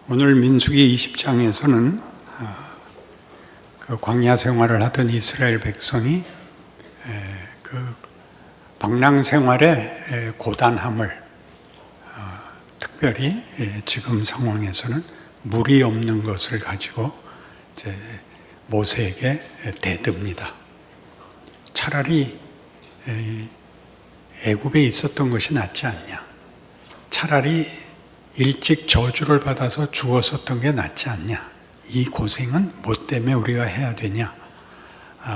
오늘 민수기 20장에서는 그 광야 생활을 하던 이스라엘 백성이 그 방랑 생활의 고단함을 특별히 지금 상황에서는 물이 없는 것을 가지고 이제 모세에게 대듭니다. 차라리 애굽에 있었던 것이 낫지 않냐? 차라리 일찍 저주를 받아서 죽었었던 게 낫지 않냐? 이 고생은 뭐 때문에 우리가 해야 되냐?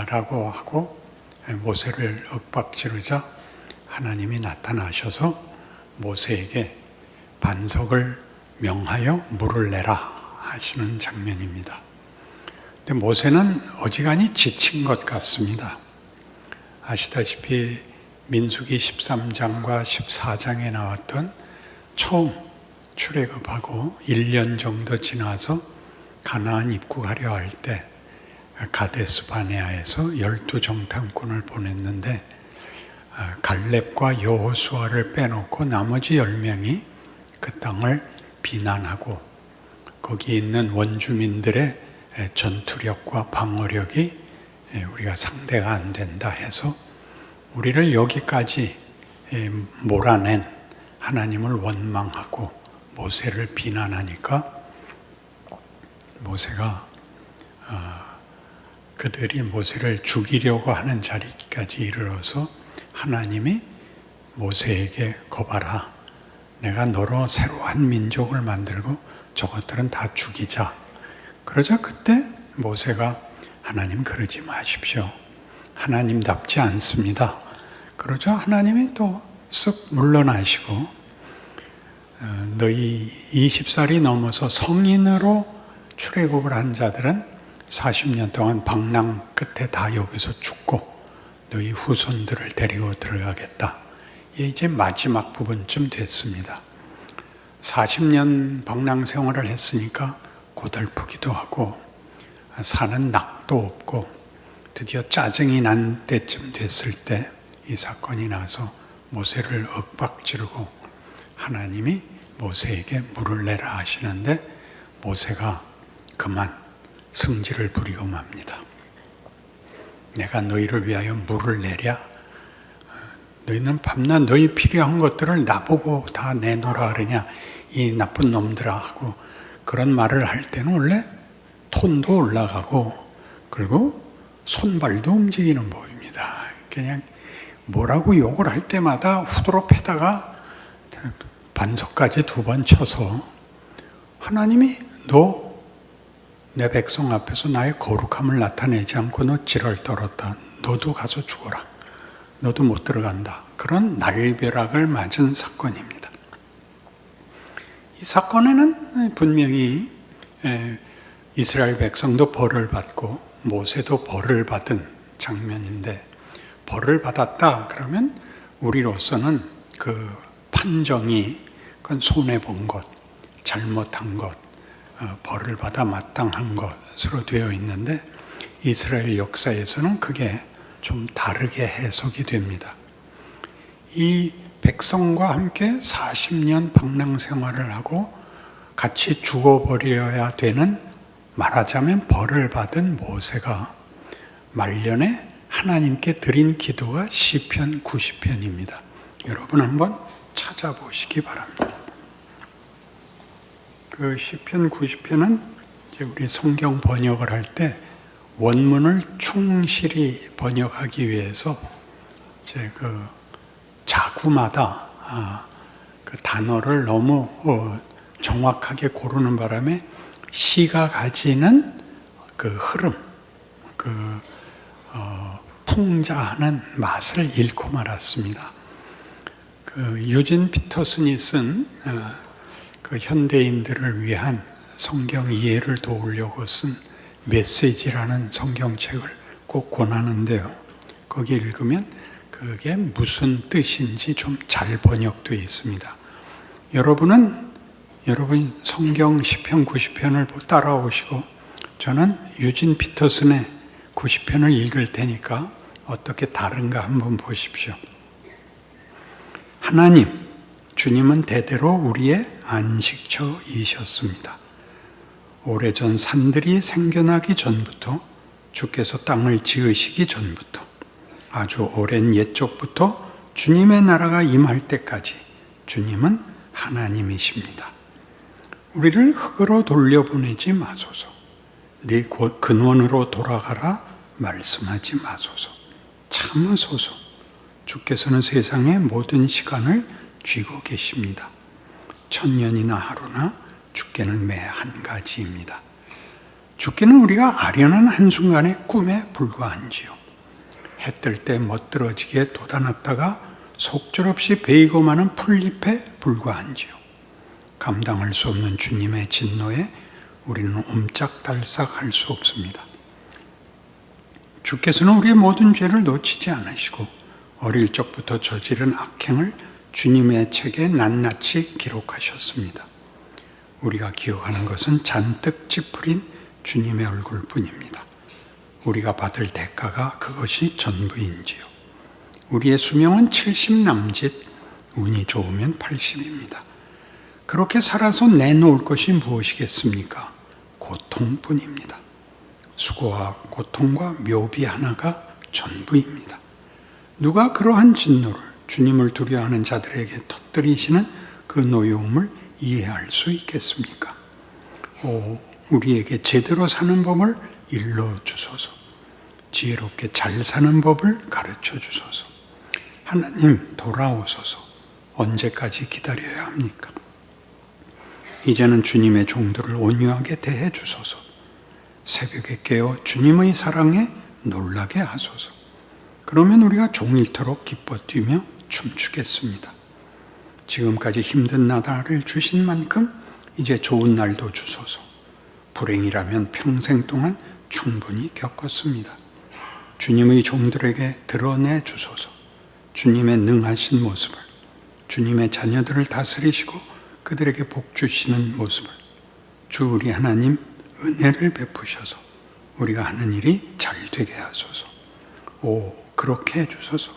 라고 하고 모세를 윽박지르자 하나님이 나타나셔서 모세에게 반석을 명하여 물을 내라 하시는 장면입니다. 근데 모세는 어지간히 지친 것 같습니다. 아시다시피 민수기 13장과 14장에 나왔던 처음 출애굽하고 1년 정도 지나서 가나안 입국하려 할 때 가데스 바네아에서 12정탐꾼을 보냈는데 갈렙과 여호수아를 빼놓고 나머지 10명이 그 땅을 비난하고 거기 있는 원주민들의 전투력과 방어력이 우리가 상대가 안 된다 해서 우리를 여기까지 몰아낸 하나님을 원망하고 모세를 비난하니까 모세가 그들이 모세를 죽이려고 하는 자리까지 이르러서 하나님이 모세에게 거봐라, 내가 너로 새로 한 민족을 만들고 저것들은 다 죽이자. 그러자 그때 모세가 하나님 그러지 마십시오, 하나님답지 않습니다. 그러자 하나님이 또 쓱 물러나시고 너희 20살이 넘어서 성인으로 출애굽을 한 자들은 40년 동안 방랑 끝에 다 여기서 죽고 너희 후손들을 데리고 들어가겠다. 이제 마지막 부분쯤 됐습니다. 40년 방랑 생활을 했으니까 고달프기도 하고 사는 낙도 없고 드디어 짜증이 난 때쯤 됐을 때 이 사건이 나서 모세를 윽박지르고 하나님이 모세에게 물을 내라 하시는데 모세가 그만 승질을 부리고 맙니다. 내가 너희를 위하여 물을 내랴? 너희는 밤낮 너희 필요한 것들을 나보고 다 내놓으라 그러냐? 이 나쁜 놈들아 하고 그런 말을 할 때는 원래 톤도 올라가고 그리고 손발도 움직이는 법입니다. 그냥 뭐라고 욕을 할 때마다 후드로 패다가 반석까지 2번 쳐서 하나님이 너 내 백성 앞에서 나의 거룩함을 나타내지 않고 너 지랄 떨었다. 너도 가서 죽어라. 너도 못 들어간다. 그런 날벼락을 맞은 사건입니다. 이 사건에는 분명히 이스라엘 백성도 벌을 받고 모세도 벌을 받은 장면인데 벌을 받았다 그러면 우리로서는 그 판정이 그건 손해본 것, 잘못한 것, 벌을 받아 마땅한 것으로 되어 있는데 이스라엘 역사에서는 그게 좀 다르게 해석이 됩니다. 이 백성과 함께 40년 방랑 생활을 하고 같이 죽어버려야 되는, 말하자면 벌을 받은 모세가 말년에 하나님께 드린 기도가 시편 90편입니다. 여러분 한번 찾아보시기 바랍니다. 그 시편 90편은 이제 우리 성경 번역을 할 때 원문을 충실히 번역하기 위해서 이제 그 자구마다 그 단어를 너무 정확하게 고르는 바람에 시가 가지는 그 흐름, 그 풍자하는 맛을 잃고 말았습니다. 그 유진 피터슨이 쓴 그 현대인들을 위한 성경 이해를 도우려고 쓴 메시지라는 성경책을 꼭 권하는데요. 거기 읽으면 그게 무슨 뜻인지 좀 잘 번역되어 있습니다. 여러분 성경 시편 90편을 따라오시고 저는 유진 피터슨의 90편을 읽을 테니까 어떻게 다른가 한번 보십시오. 하나님, 주님은 대대로 우리의 안식처이셨습니다. 오래전 산들이 생겨나기 전부터, 주께서 땅을 지으시기 전부터, 아주 오랜 옛적부터 주님의 나라가 임할 때까지 주님은 하나님이십니다. 우리를 흙으로 돌려보내지 마소서. 네 근원으로 돌아가라 말씀하지 마소서. 참으소서. 주께서는 세상의 모든 시간을 쥐고 계십니다. 천년이나 하루나 주께는 매 한 가지입니다. 주께는 우리가 아련한 한순간의 꿈에 불과한지요. 해 뜰 때 멋들어지게 돋아났다가 속절없이 베이고 마는 풀잎에 불과한지요. 감당할 수 없는 주님의 진노에 우리는 옴짝달싹할 수 없습니다. 주께서는 우리의 모든 죄를 놓치지 않으시고 어릴 적부터 저지른 악행을 주님의 책에 낱낱이 기록하셨습니다. 우리가 기억하는 것은 잔뜩 찌푸린 주님의 얼굴뿐입니다. 우리가 받을 대가가 그것이 전부인지요. 우리의 수명은 70 남짓, 운이 좋으면 80입니다. 그렇게 살아서 내놓을 것이 무엇이겠습니까? 고통뿐입니다. 수고와 고통과 묘비 하나가 전부입니다. 누가 그러한 진노를 주님을 두려워하는 자들에게 터뜨리시는 그 노여움을 이해할 수 있겠습니까? 우리에게 제대로 사는 법을 일러주소서. 지혜롭게 잘 사는 법을 가르쳐 주소서. 하나님 돌아오소서. 언제까지 기다려야 합니까? 이제는 주님의 종들을 온유하게 대해 주소서. 새벽에 깨어 주님의 사랑에 놀라게 하소서. 그러면 우리가 종일토록 기뻐 뛰며 춤추겠습니다. 지금까지 힘든 나날을 주신 만큼 이제 좋은 날도 주소서. 불행이라면 평생 동안 충분히 겪었습니다. 주님의 종들에게 드러내 주소서. 주님의 능하신 모습을, 주님의 자녀들을 다스리시고 그들에게 복 주시는 모습을, 주 우리 하나님 은혜를 베푸셔서 우리가 하는 일이 잘 되게 하소서. 그렇게 해주소서.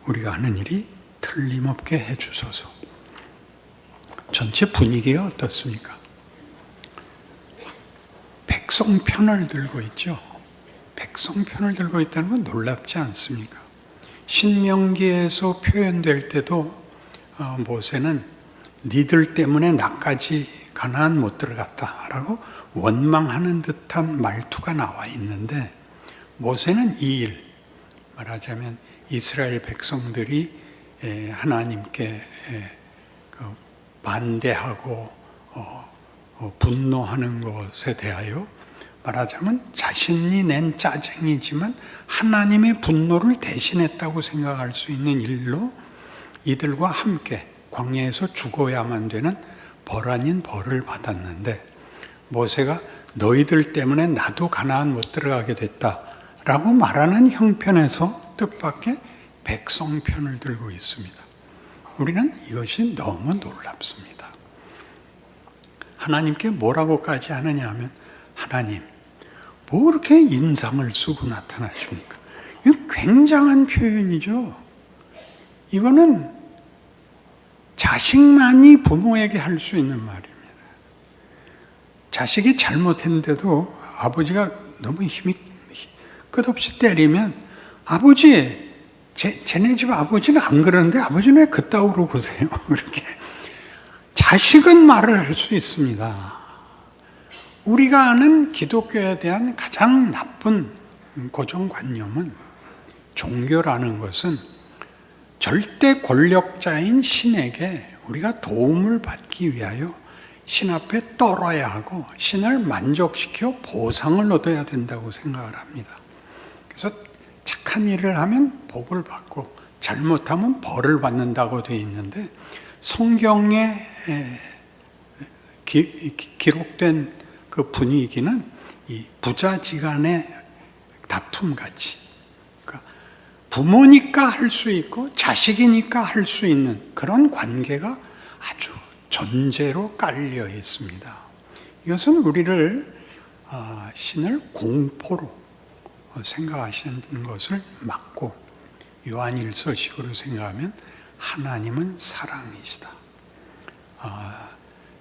우리가 하는 일이 틀림없게 해주소서. 전체 분위기가 어떻습니까? 백성 편을 들고 있죠. 백성 편을 들고 있다는 건 놀랍지 않습니까? 신명기에서 표현될 때도 모세는 니들 때문에 나까지 가나안 못 들어갔다라고 원망하는 듯한 말투가 나와 있는데, 모세는 이 일, 말하자면 이스라엘 백성들이 하나님께 반대하고 분노하는 것에 대하여 말하자면 자신이 낸 짜증이지만 하나님의 분노를 대신했다고 생각할 수 있는 일로 이들과 함께 광야에서 죽어야만 되는 벌 아닌 벌을 받았는데, 모세가 너희들 때문에 나도 가나안 못 들어가게 됐다라고 말하는 형편에서 뜻밖의 백성 편을 들고 있습니다. 우리는 이것이 너무 놀랍습니다. 하나님께 뭐라고까지 하느냐 하면, 하나님 뭐 그렇게 인상을 쓰고 나타나십니까? 이거 굉장한 표현이죠. 이거는 자식만이 부모에게 할 수 있는 말입니다. 자식이 잘못했는데도 아버지가 너무 힘이 끝없이 때리면, 아버지, 쟤네 집 아버지는 안 그러는데 아버지는 왜 그따위로 그러세요? 이렇게 자식은 말을 할 수 있습니다. 우리가 아는 기독교에 대한 가장 나쁜 고정관념은, 종교라는 것은 절대 권력자인 신에게 우리가 도움을 받기 위하여 신 앞에 떨어야 하고 신을 만족시켜 보상을 얻어야 된다고 생각을 합니다. 그래서 착한 일을 하면 복을 받고 잘못하면 벌을 받는다고 되어 있는데, 성경에 기록된 그 분위기는 이 부자지간의 다툼같이, 그러니까 부모니까 할 수 있고 자식이니까 할 수 있는 그런 관계가 아주 전제로 깔려 있습니다. 이것은 우리를 신을 공포로 생각하시는 것을 막고, 요한일서식으로 생각하면 하나님은 사랑이시다.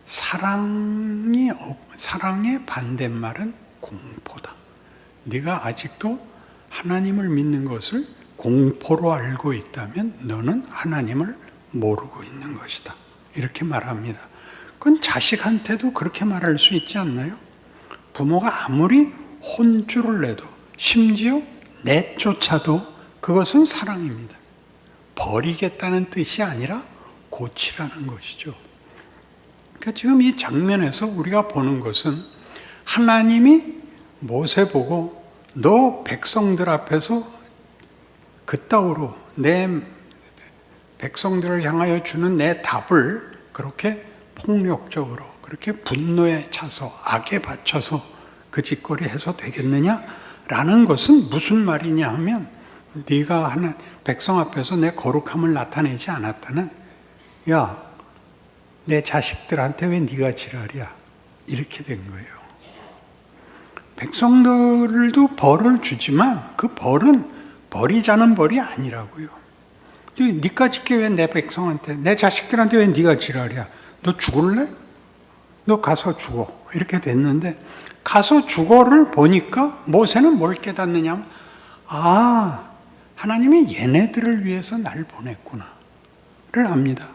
사랑의 반대말은 공포다. 네가 아직도 하나님을 믿는 것을 공포로 알고 있다면 너는 하나님을 모르고 있는 것이다. 이렇게 말합니다. 그건 자식한테도 그렇게 말할 수 있지 않나요? 부모가 아무리 혼쭐을 내도 심지어 내쫓아도 그것은 사랑입니다. 버리겠다는 뜻이 아니라 고치라는 것이죠. 그러니까 지금 이 장면에서 우리가 보는 것은 하나님이 모세 보고 너 백성들 앞에서 그따위로 내 백성들을 향하여 주는 내 답을 그렇게 폭력적으로 그렇게 분노에 차서 악에 받쳐서 그 짓거리 해서 되겠느냐라는 것은 무슨 말이냐 하면 네가 하는 백성 앞에서 내 거룩함을 나타내지 않았다는, 야, 내 자식들한테 왜 네가 지랄이야? 이렇게 된 거예요. 백성들도 벌을 주지만 그 벌은 버리자는 벌이 아니라고요. 니까짓게 왜 내 백성한테, 내 자식들한테 왜 네가 지랄이야? 너 죽을래? 너 가서 죽어. 이렇게 됐는데 가서 죽어를 보니까 모세는 뭘 깨닫느냐? 아, 하나님이 얘네들을 위해서 날 보냈구나를 압니다.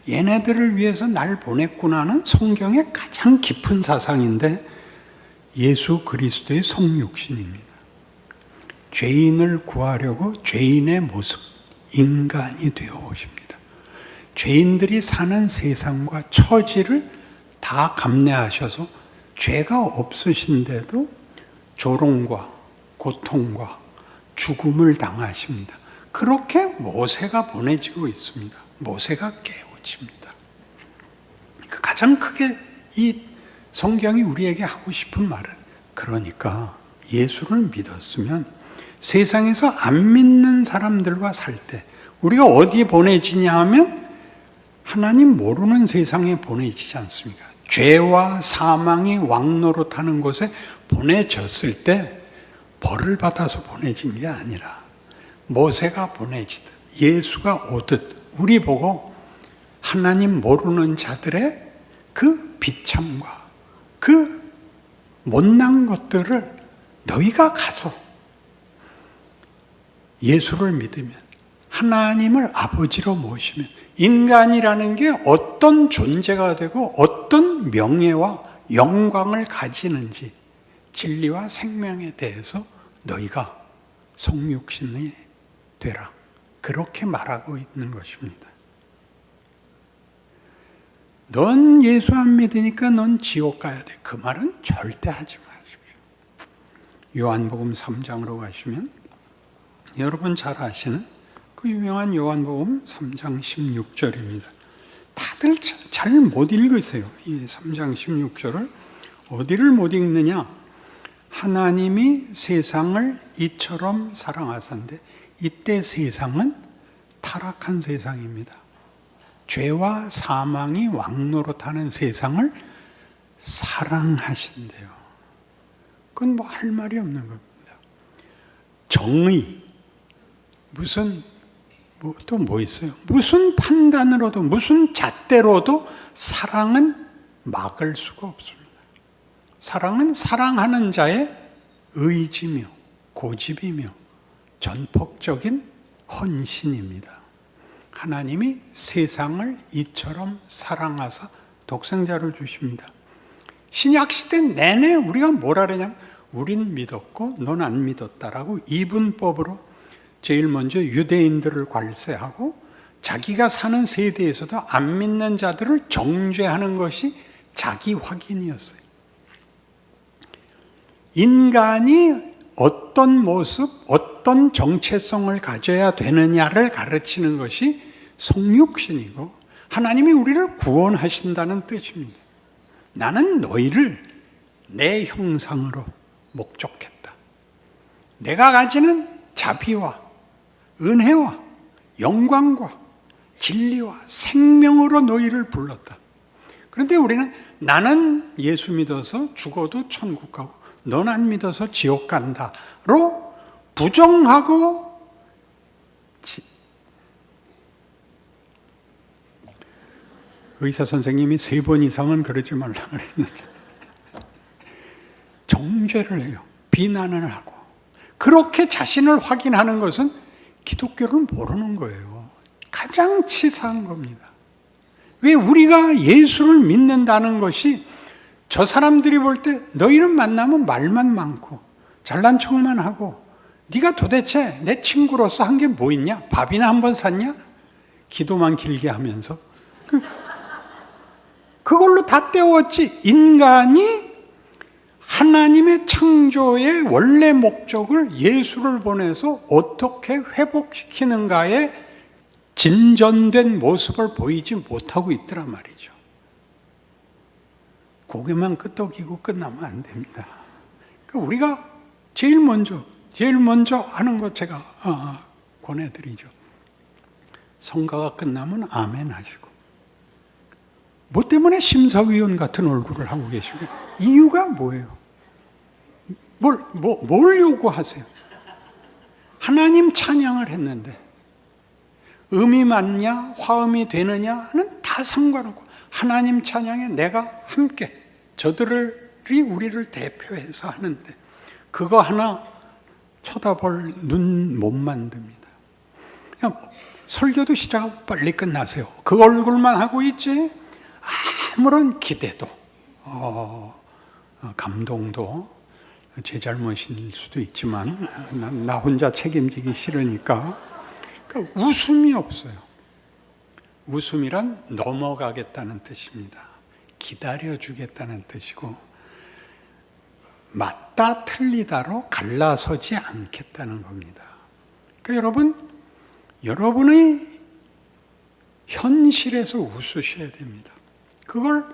얘네들을 위해서 날 보냈구나는 성경의 가장 깊은 사상인데 예수 그리스도의 성육신입니다. 죄인을 구하려고 죄인의 모습, 인간이 되어 오십니다. 죄인들이 사는 세상과 처지를 다 감내하셔서 죄가 없으신데도 조롱과 고통과 죽음을 당하십니다. 그렇게 모세가 보내지고 있습니다. 모세가 깨우칩니다. 가장 크게 이 성경이 우리에게 하고 싶은 말은, 그러니까 예수를 믿었으면 세상에서 안 믿는 사람들과 살 때 우리가 어디에 보내지냐 하면 하나님 모르는 세상에 보내지지 않습니까? 죄와 사망이 왕노릇하는 곳에 보내졌을 때 벌을 받아서 보내진 게 아니라 모세가 보내지듯 예수가 오듯 우리 보고 하나님 모르는 자들의 그 비참과 그 못난 것들을 너희가 가서 예수를 믿으면, 하나님을 아버지로 모시면 인간이라는 게 어떤 존재가 되고 어떤 명예와 영광을 가지는지 진리와 생명에 대해서 너희가 성육신이 되라. 그렇게 말하고 있는 것입니다. 넌 예수 안 믿으니까 넌 지옥 가야 돼. 그 말은 절대 하지 마십시오. 요한복음 3장으로 가시면 여러분 잘 아시는 그 유명한 요한복음 3장 16절입니다. 다들 잘 못 읽으세요. 이 3장 16절을 어디를 못 읽느냐? 하나님이 세상을 이처럼 사랑하사는데, 이때 세상은 타락한 세상입니다. 죄와 사망이 왕노릇하는 세상을 사랑하신대요. 그건 뭐 할 말이 없는 겁니다. 정의, 무슨 또 뭐 있어요? 무슨 판단으로도 무슨 잣대로도 사랑은 막을 수가 없습니다. 사랑은 사랑하는 자의 의지며 고집이며 전폭적인 헌신입니다. 하나님이 세상을 이처럼 사랑하사 독생자를 주십니다. 신약시대 내내 우리가 뭐라 그러냐면 우린 믿었고 넌 안 믿었다라고 이분법으로 제일 먼저 유대인들을 괄세하고 자기가 사는 세대에서도 안 믿는 자들을 정죄하는 것이 자기 확인이었어요. 인간이 어떤 모습, 어떤 정체성을 가져야 되느냐를 가르치는 것이 성육신이고 하나님이 우리를 구원하신다는 뜻입니다. 나는 너희를 내 형상으로 목적했다. 내가 가지는 자비와 은혜와 영광과 진리와 생명으로 너희를 불렀다. 그런데 우리는 나는 예수 믿어서 죽어도 천국 가고 넌 안 믿어서 지옥 간다로 부정하고 의사 선생님이 3번 이상은 그러지 말라 그랬는데 정죄를 해요. 비난을 하고. 그렇게 자신을 확인하는 것은 기독교를 모르는 거예요. 가장 치사한 겁니다. 왜 우리가 예수를 믿는다는 것이 저 사람들이 볼 때 너희는 만나면 말만 많고 잘난 척만 하고 네가 도대체 내 친구로서 한 게 뭐 있냐? 밥이나 한 번 샀냐? 기도만 길게 하면서 그걸로 다 때웠지. 인간이 하나님의 창조의 원래 목적을 예수를 보내서 어떻게 회복시키는가에 진전된 모습을 보이지 못하고 있더란 말이죠. 고개만 끄덕이고 끝나면 안 됩니다. 그러니까 우리가 제일 먼저 하는 것 제가 권해드리죠. 성가가 끝나면 아멘 하시고. 뭐 때문에 심사위원 같은 얼굴을 하고 계시고 이유가 뭐예요? 뭘 요구하세요? 하나님 찬양을 했는데 음이 맞냐 화음이 되느냐는 다 상관없고 하나님 찬양에 내가 함께 저들이 우리를 대표해서 하는데 그거 하나 쳐다볼 눈 못 만듭니다. 그냥 설교도 시작하고 빨리 끝나세요. 그 얼굴만 하고 있지 아무런 기대도 감동도 제 잘못일 수도 있지만 나 혼자 책임지기 싫으니까 그러니까 웃음이 없어요. 웃음이란 넘어가겠다는 뜻입니다. 기다려주겠다는 뜻이고 맞다 틀리다로 갈라서지 않겠다는 겁니다. 그러니까 여러분의 현실에서 웃으셔야 됩니다. 그걸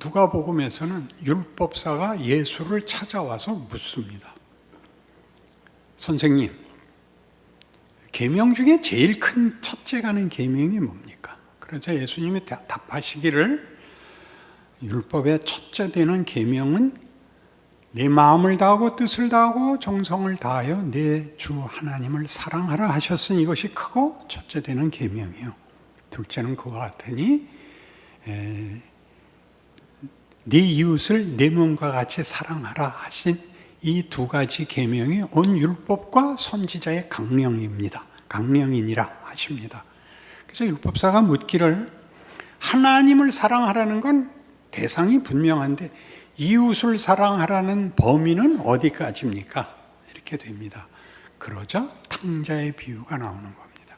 누가복음에서는 율법사가 예수를 찾아와서 묻습니다. 선생님, 계명 중에 제일 큰 첫째 가는 계명이 뭡니까? 그러자 예수님이 답하시기를 율법의 첫째 되는 계명은 내 마음을 다하고 뜻을 다하고 정성을 다하여 내 주 하나님을 사랑하라 하셨으니 이것이 크고 첫째 되는 계명이요. 둘째는 그와 같으니 네 이웃을 내 몸과 같이 사랑하라 하신 이 두 가지 계명이 온 율법과 선지자의 강령입니다. 강령이니라 하십니다. 그래서 율법사가 묻기를 하나님을 사랑하라는 건 대상이 분명한데 이웃을 사랑하라는 범위는 어디까지입니까? 이렇게 됩니다. 그러자 탕자의 비유가 나오는 겁니다.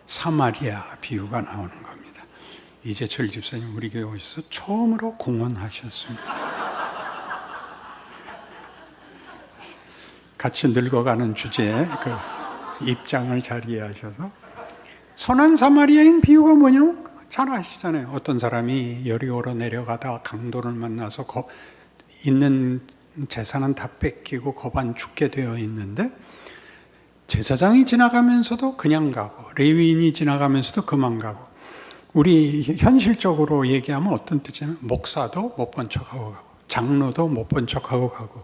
사마리아 비유가 나오는 겁니다. 이재철 집사님 우리 교회 오셔서 처음으로 공헌하셨습니다. 같이 늙어가는 주제에 그 입장을 잘 이해하셔서 선한 사마리아인 비유가 뭐냐면 잘 아시잖아요. 어떤 사람이 여리고로 내려가다가 강도를 만나서 있는 재산은 다 뺏기고 거반 죽게 되어 있는데 제사장이 지나가면서도 그냥 가고 레위인이 지나가면서도 그만 가고 우리 현실적으로 얘기하면 어떤 뜻이냐면 목사도 못 본 척하고 가고 장로도 못 본 척하고 가고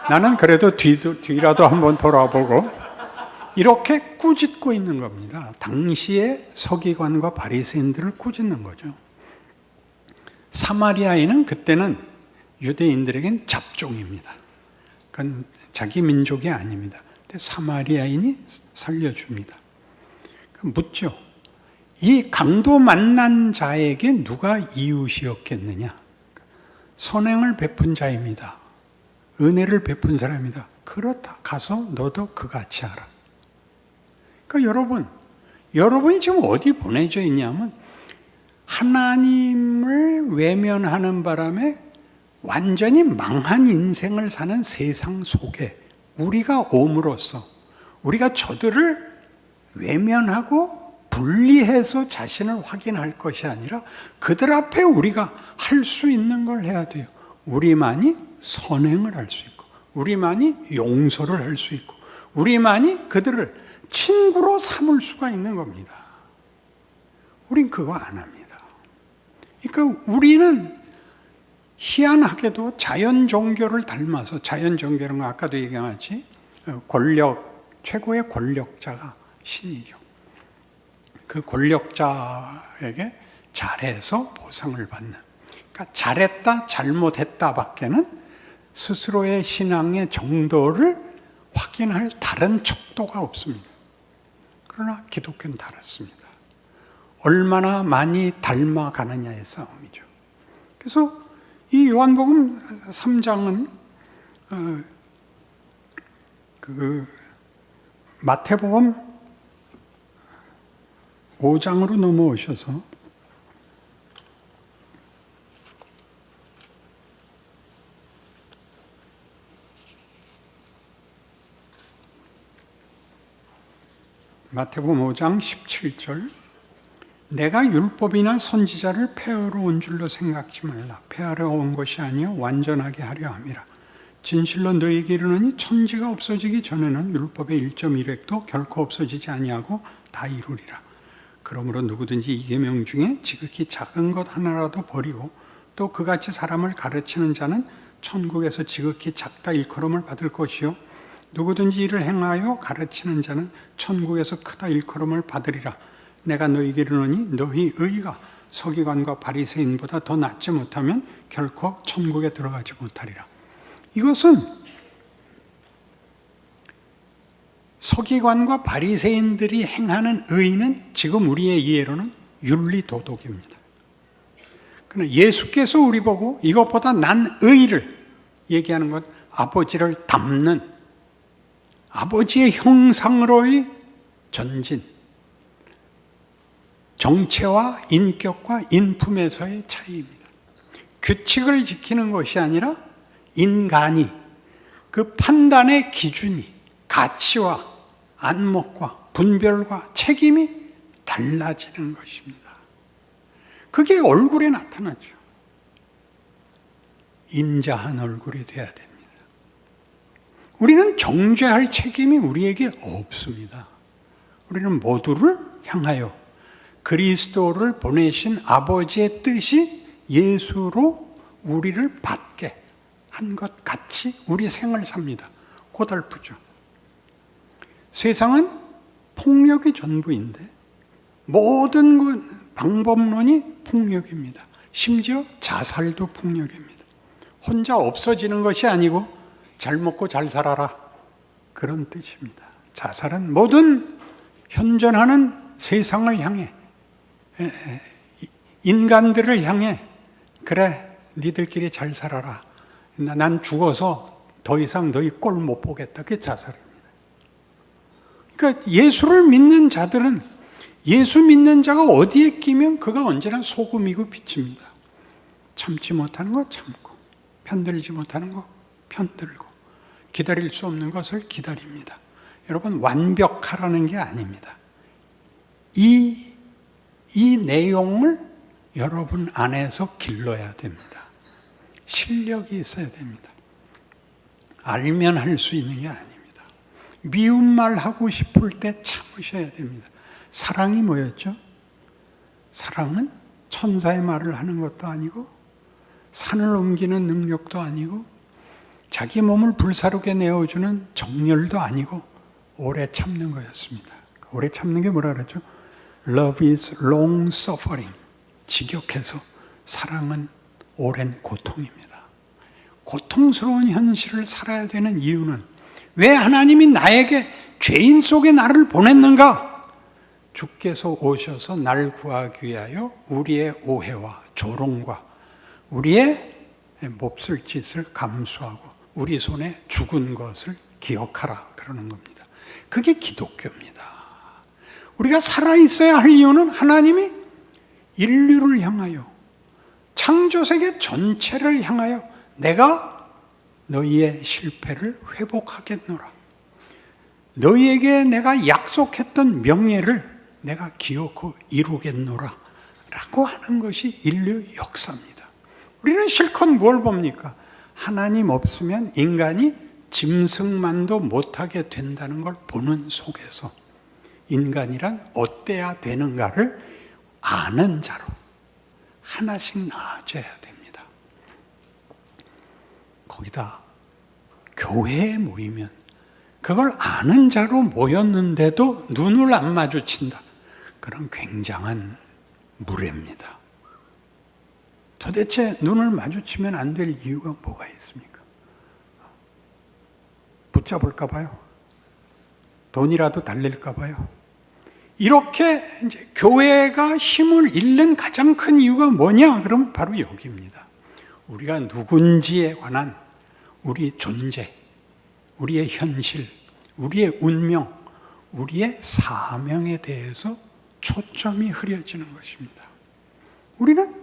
나는 그래도 뒤라도 한번 돌아보고 이렇게 꾸짖고 있는 겁니다. 당시의 서기관과 바리새인들을 꾸짖는 거죠. 사마리아인은 그때는 유대인들에겐 잡종입니다. 그건 자기 민족이 아닙니다. 근데 사마리아인이 살려줍니다. 묻죠. 이 강도 만난 자에게 누가 이웃이었겠느냐? 선행을 베푼 자입니다. 은혜를 베푼 사람이다. 그렇다. 가서 너도 그같이 하라. 그러니까 여러분이 지금 어디 보내져 있냐면 하나님을 외면하는 바람에 완전히 망한 인생을 사는 세상 속에 우리가 옴으로써 우리가 저들을 외면하고 분리해서 자신을 확인할 것이 아니라 그들 앞에 우리가 할 수 있는 걸 해야 돼요. 우리만이 선행을 할 수 있고 우리만이 용서를 할 수 있고 우리만이 그들을 친구로 삼을 수가 있는 겁니다. 우린 그거 안 합니다. 그러니까 우리는 희한하게도 자연 종교를 닮아서 자연 종교는 아까도 얘기했지 권력 최고의 권력자가 신이죠. 그 권력자에게 잘해서 보상을 받는, 그러니까 잘했다 잘못했다 밖에는 스스로의 신앙의 정도를 확인할 다른 척도가 없습니다. 그러나 기독교는 다릅니다. 얼마나 많이 닮아가느냐의 싸움이죠. 그래서 이 요한복음 3장은 마태복음 5장으로 넘어오셔서 마태복음 5장 17절, 내가 율법이나 선지자를 폐하러 온 줄로 생각지 말라. 폐하러 온 것이 아니요 완전하게 하려 함이라. 진실로 너희에게 이르노니 천지가 없어지기 전에는 율법의 1.1획도 결코 없어지지 아니하고 다 이루리라. 그러므로 누구든지 이 계명 중에 지극히 작은 것 하나라도 버리고 또 그같이 사람을 가르치는 자는 천국에서 지극히 작다 일컬음을 받을 것이요 누구든지 이를 행하여 가르치는 자는 천국에서 크다 일컬음을 받으리라. 내가 너희에게 이르노니 너희 의가 서기관과 바리새인보다 더 낫지 못하면 결코 천국에 들어가지 못하리라. 이것은 서기관과 바리새인들이 행하는 의는 지금 우리의 이해로는 윤리도덕입니다. 그러나 예수께서 우리 보고 이것보다 난 의를 얘기하는 것, 아버지를 닮는 아버지의 형상으로의 전진, 정체와 인격과 인품에서의 차이입니다. 규칙을 지키는 것이 아니라 인간이 그 판단의 기준이 가치와 안목과 분별과 책임이 달라지는 것입니다. 그게 얼굴에 나타나죠. 인자한 얼굴이 돼야 됩니다. 우리는 정죄할 책임이 우리에게 없습니다. 우리는 모두를 향하여 그리스도를 보내신 아버지의 뜻이 예수로 우리를 받게 한 것 같이 우리 생을 삽니다. 고달프죠. 세상은 폭력이 전부인데 모든 방법론이 폭력입니다. 심지어 자살도 폭력입니다. 혼자 없어지는 것이 아니고 잘 먹고 잘 살아라, 그런 뜻입니다. 자살은 모든 현존하는 세상을 향해, 인간들을 향해, 그래 니들끼리 잘 살아라, 난 죽어서 더 이상 너희 꼴 못 보겠다, 그게 자살입니다. 그러니까 예수를 믿는 자들은 예수 믿는 자가 어디에 끼면 그가 언제나 소금이고 빛입니다. 참지 못하는 거 참고, 편들지 못하는 거 편들고, 기다릴 수 없는 것을 기다립니다. 여러분, 완벽하라는 게 아닙니다. 이 내용을 여러분 안에서 길러야 됩니다. 실력이 있어야 됩니다. 알면 할 수 있는 게 아닙니다. 미운 말 하고 싶을 때 참으셔야 됩니다. 사랑이 뭐였죠? 사랑은 천사의 말을 하는 것도 아니고 산을 옮기는 능력도 아니고 자기 몸을 불사르게 내어주는 정열도 아니고 오래 참는 거였습니다. 오래 참는 게 뭐라 그랬죠? Love is long suffering. 직역해서 사랑은 오랜 고통입니다. 고통스러운 현실을 살아야 되는 이유는 왜 하나님이 나에게 죄인 속에 나를 보냈는가? 주께서 오셔서 날 구하기 위하여 우리의 오해와 조롱과 우리의 몹쓸 짓을 감수하고 우리 손에 죽은 것을 기억하라 그러는 겁니다. 그게 기독교입니다. 우리가 살아있어야 할 이유는 하나님이 인류를 향하여, 창조세계 전체를 향하여 내가 너희의 실패를 회복하겠노라, 너희에게 내가 약속했던 명예를 내가 기어코 이루겠노라 라고 하는 것이 인류 역사입니다. 우리는 실컷 뭘 봅니까? 하나님 없으면 인간이 짐승만도 못하게 된다는 걸 보는 속에서 인간이란 어때야 되는가를 아는 자로 하나씩 나아져야 됩니다. 거기다 교회에 모이면 그걸 아는 자로 모였는데도 눈을 안 마주친다. 그런 굉장한 무례입니다. 도대체 눈을 마주치면 안 될 이유가 뭐가 있습니까? 붙잡을까 봐요. 돈이라도 달릴까 봐요. 이렇게 이제 교회가 힘을 잃는 가장 큰 이유가 뭐냐? 그러면 바로 여기입니다. 우리가 누군지에 관한 우리 존재, 우리의 현실, 우리의 운명, 우리의 사명에 대해서 초점이 흐려지는 것입니다. 우리는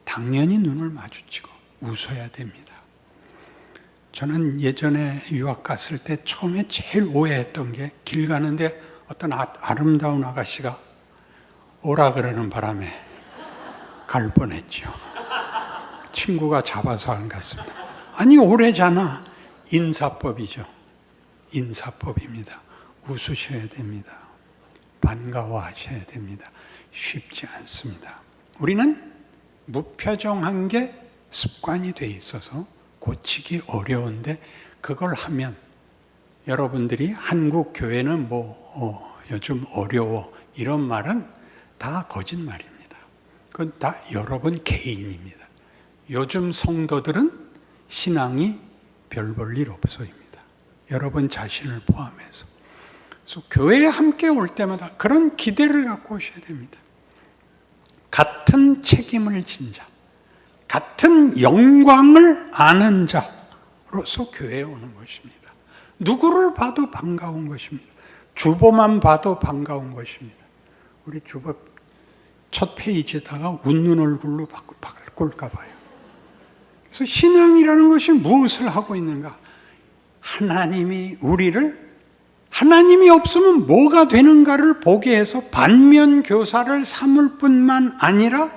당연히 눈을 마주치고 웃어야 됩니다. 저는 예전에 유학 갔을 때 처음에 제일 오해했던 게 길 가는데 어떤 아름다운 아가씨가 오라 그러는 바람에 갈 뻔했죠. 친구가 잡아서 안 갔습니다. 아니 오래잖아. 인사법이죠. 인사법입니다. 웃으셔야 됩니다. 반가워하셔야 됩니다. 쉽지 않습니다. 우리는 무표정한 게 습관이 돼 있어서 고치기 어려운데 그걸 하면 여러분들이 한국 교회는 요즘 어려워 이런 말은 다 거짓말입니다. 그건 다 여러분 개인입니다. 요즘 성도들은 신앙이 별 볼 일 없어입니다. 여러분 자신을 포함해서. 그래서 교회에 함께 올 때마다 그런 기대를 갖고 오셔야 됩니다. 같은 책임을 진 자, 같은 영광을 아는 자로서 교회에 오는 것입니다. 누구를 봐도 반가운 것입니다. 주보만 봐도 반가운 것입니다. 우리 주보 첫 페이지에다가 웃는 얼굴로 바꿀까 봐요. 그래서 신앙이라는 것이 무엇을 하고 있는가? 하나님이 우리를 하나님이 없으면 뭐가 되는가를 보게 해서 반면교사를 삼을 뿐만 아니라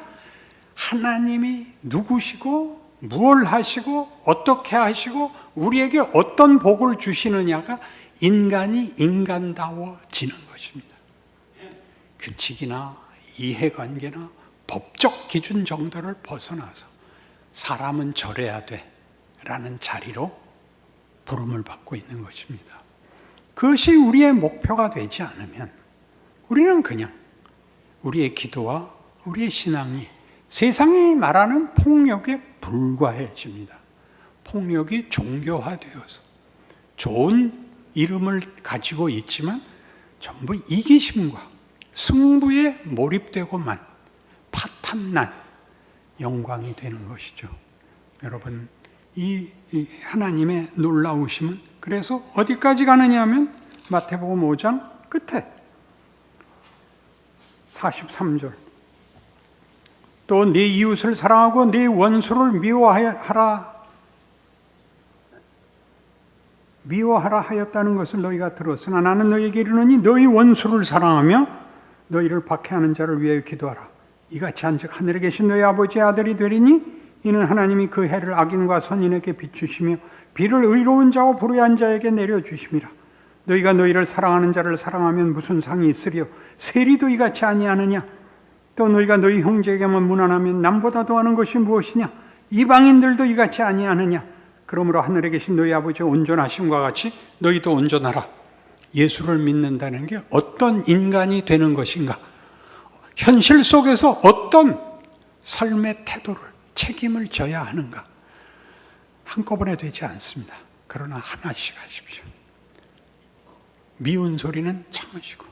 하나님이 누구시고 무엇을 하시고 어떻게 하시고 우리에게 어떤 복을 주시느냐가 인간이 인간다워지는 것입니다. 규칙이나 이해관계나 법적 기준 정도를 벗어나서 사람은 저래야 돼 라는 자리로 부름을 받고 있는 것입니다. 그것이 우리의 목표가 되지 않으면 우리는 그냥 우리의 기도와 우리의 신앙이 세상이 말하는 폭력에 불과해집니다. 폭력이 종교화되어서 좋은 이름을 가지고 있지만 전부 이기심과 승부에 몰입되고만 파탄난 영광이 되는 것이죠. 여러분, 이 하나님의 놀라우심은 그래서 어디까지 가느냐 하면 마태복음 5장 끝에 43절 또 네 이웃을 사랑하고 네 원수를 미워하라 하였다는 것을 너희가 들었으나 나는 너희에게 이르노니 너희 원수를 사랑하며 너희를 박해하는 자를 위하여 기도하라. 이같이 한즉 하늘에 계신 너희 아버지의 아들이 되리니 이는 하나님이 그 해를 악인과 선인에게 비추시며 비를 의로운 자와 불의한 자에게 내려주심이라. 너희가 너희를 사랑하는 자를 사랑하면 무슨 상이 있으리요? 세리도 이같이 아니하느냐? 또 너희가 너희 형제에게만 무난하면 남보다 더하는 것이 무엇이냐? 이방인들도 이같이 아니하느냐? 그러므로 하늘에 계신 너희 아버지의 온전하심과 같이 너희도 온전하라. 예수를 믿는다는 게 어떤 인간이 되는 것인가? 현실 속에서 어떤 삶의 태도를, 책임을 져야 하는가? 한꺼번에 되지 않습니다. 그러나 하나씩 하십시오. 미운 소리는 참으시고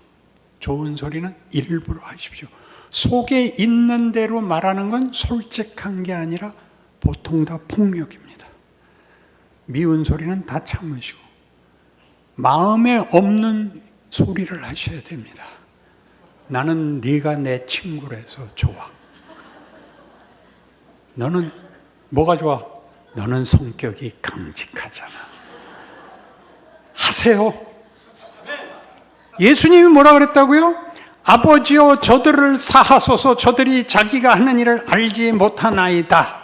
좋은 소리는 일부러 하십시오. 속에 있는 대로 말하는 건 솔직한 게 아니라 보통 다 폭력입니다. 미운 소리는 다 참으시고 마음에 없는 소리를 하셔야 됩니다. 나는 네가 내 친구라서 좋아. 너는 뭐가 좋아? 너는 성격이 강직하잖아. 하세요. 예수님이 뭐라 그랬다고요? 아버지여 저들을 사하소서 저들이 자기가 하는 일을 알지 못하나이다.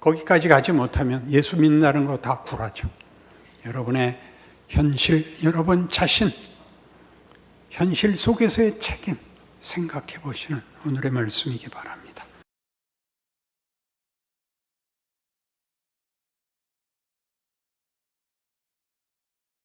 거기까지 가지 못하면 예수 믿는다는 거 다 굴하죠. 여러분의 현실, 여러분 자신, 현실 속에서의 책임 생각해 보시는 오늘의 말씀이기 바랍니다.